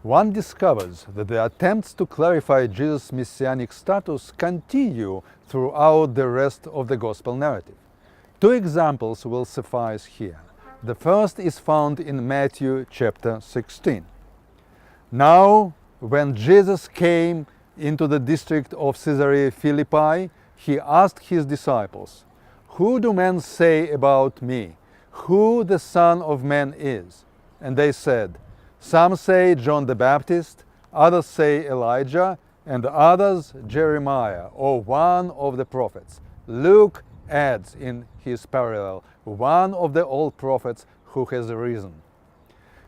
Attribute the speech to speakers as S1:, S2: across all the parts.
S1: one discovers that the attempts to clarify Jesus' messianic status continue throughout the rest of the Gospel narrative. Two examples will suffice here. The first is found in Matthew chapter 16. Now, when Jesus came into the district of Caesarea Philippi, he asked his disciples, "Who do men say about me? Who the Son of Man is?" And they said, "Some say John the Baptist, others say Elijah, and others Jeremiah or one of the prophets." Luke adds in his parallel, "one of the old prophets who has risen."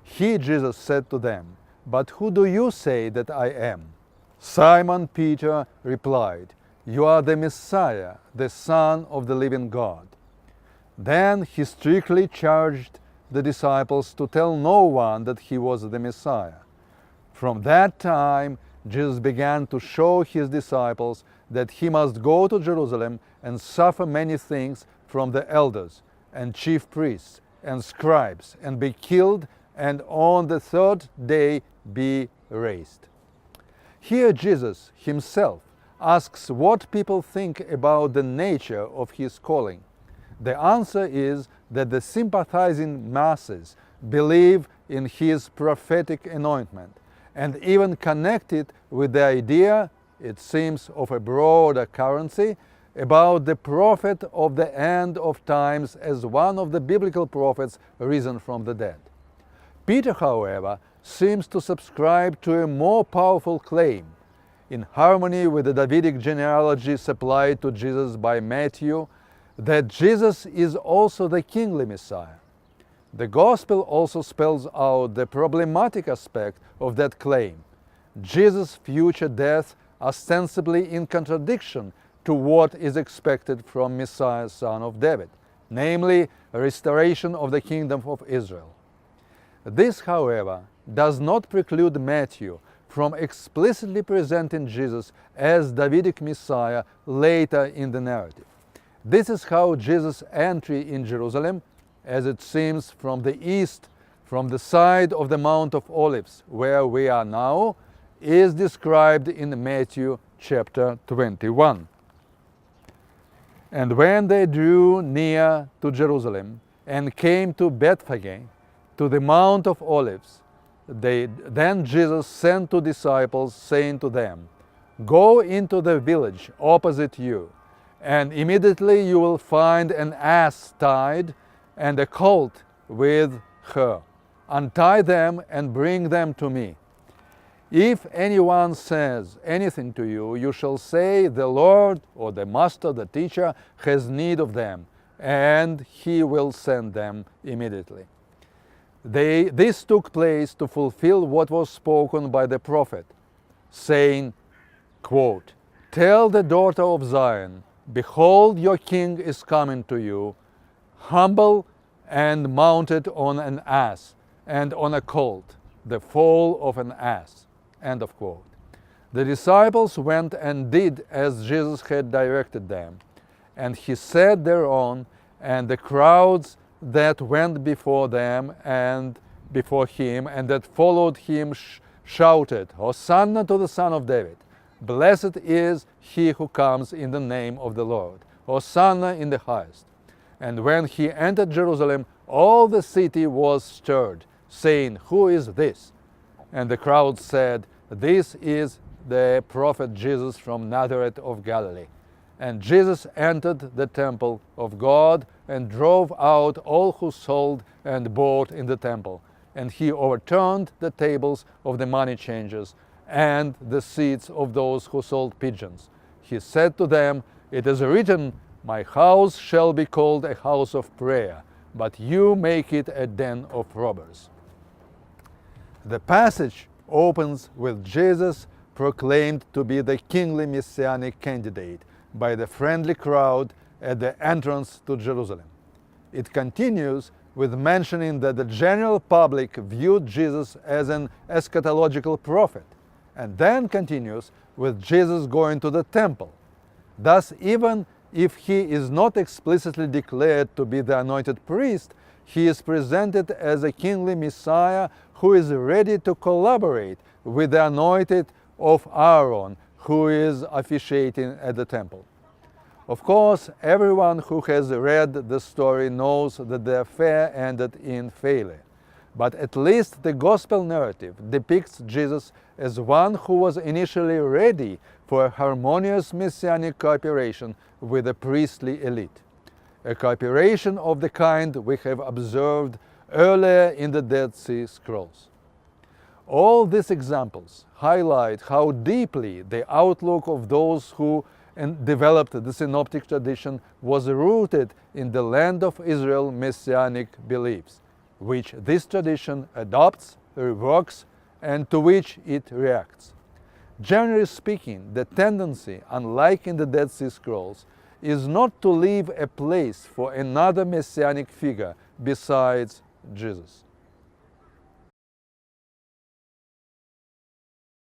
S1: He, Jesus, said to them, "But who do you say that I am?" Simon Peter replied, "You are the Messiah, the Son of the living God." Then he strictly charged the disciples to tell no one that he was the Messiah. From that time, Jesus began to show his disciples that he must go to Jerusalem and suffer many things from the elders and chief priests and scribes and be killed and on the third day be raised. Here Jesus himself asks what people think about the nature of his calling. The answer is that the sympathizing masses believe in his prophetic anointment and even connect it with the idea, it seems, of a broader currency about the prophet of the end of times as one of the biblical prophets risen from the dead. Peter, however, seems to subscribe to a more powerful claim, in harmony with the Davidic genealogy supplied to Jesus by Matthew, that Jesus is also the kingly Messiah. The Gospel also spells out the problematic aspect of that claim, Jesus' future death ostensibly in contradiction to what is expected from Messiah, son of David, namely a restoration of the kingdom of Israel. This, however, does not preclude Matthew from explicitly presenting Jesus as Davidic Messiah later in the narrative. This is how Jesus' entry in Jerusalem, as it seems from the east, from the side of the Mount of Olives, where we are now, is described in Matthew chapter 21. And when they drew near to Jerusalem and came to Bethphage, to the Mount of Olives, then Jesus sent two disciples, saying to them, "Go into the village opposite you, and immediately you will find an ass tied and a colt with her. Untie them and bring them to me. If anyone says anything to you, you shall say, 'The Lord,' or 'the Master,' the Teacher, 'has need of them,' and he will send them immediately." This took place to fulfill what was spoken by the prophet, saying, quote, "Tell the daughter of Zion, behold, your king is coming to you, humble and mounted on an ass, and on a colt, the foal of an ass." End of quote. The disciples went and did as Jesus had directed them, and he sat thereon, and the crowds that went before them and before him and that followed him shouted, "Hosanna to the Son of David! Blessed is he who comes in the name of the Lord! Hosanna in the highest!" And when he entered Jerusalem, all the city was stirred, saying, "Who is this?" And the crowd said, "This is the prophet Jesus from Nazareth of Galilee." And Jesus entered the temple of God and drove out all who sold and bought in the temple. And he overturned the tables of the money changers and the seats of those who sold pigeons. He said to them, "It is written, 'My house shall be called a house of prayer,' but you make it a den of robbers." The passage opens with Jesus proclaimed to be the kingly messianic candidate by the friendly crowd at the entrance to Jerusalem. It continues with mentioning that the general public viewed Jesus as an eschatological prophet, and then continues with Jesus going to the temple. Thus, even if he is not explicitly declared to be the anointed priest, he is presented as a kingly Messiah who is ready to collaborate with the anointed of Aaron, who is officiating at the temple. Of course, everyone who has read the story knows that the affair ended in failure. But at least the gospel narrative depicts Jesus as one who was initially ready for a harmonious messianic cooperation with the priestly elite, a cooperation of the kind we have observed earlier in the Dead Sea Scrolls. All these examples highlight how deeply the outlook of those who developed the synoptic tradition was rooted in the land of Israel messianic beliefs, which this tradition adopts, reworks, and to which it reacts. Generally speaking, the tendency, unlike in the Dead Sea Scrolls, is not to leave a place for another messianic figure besides Jesus.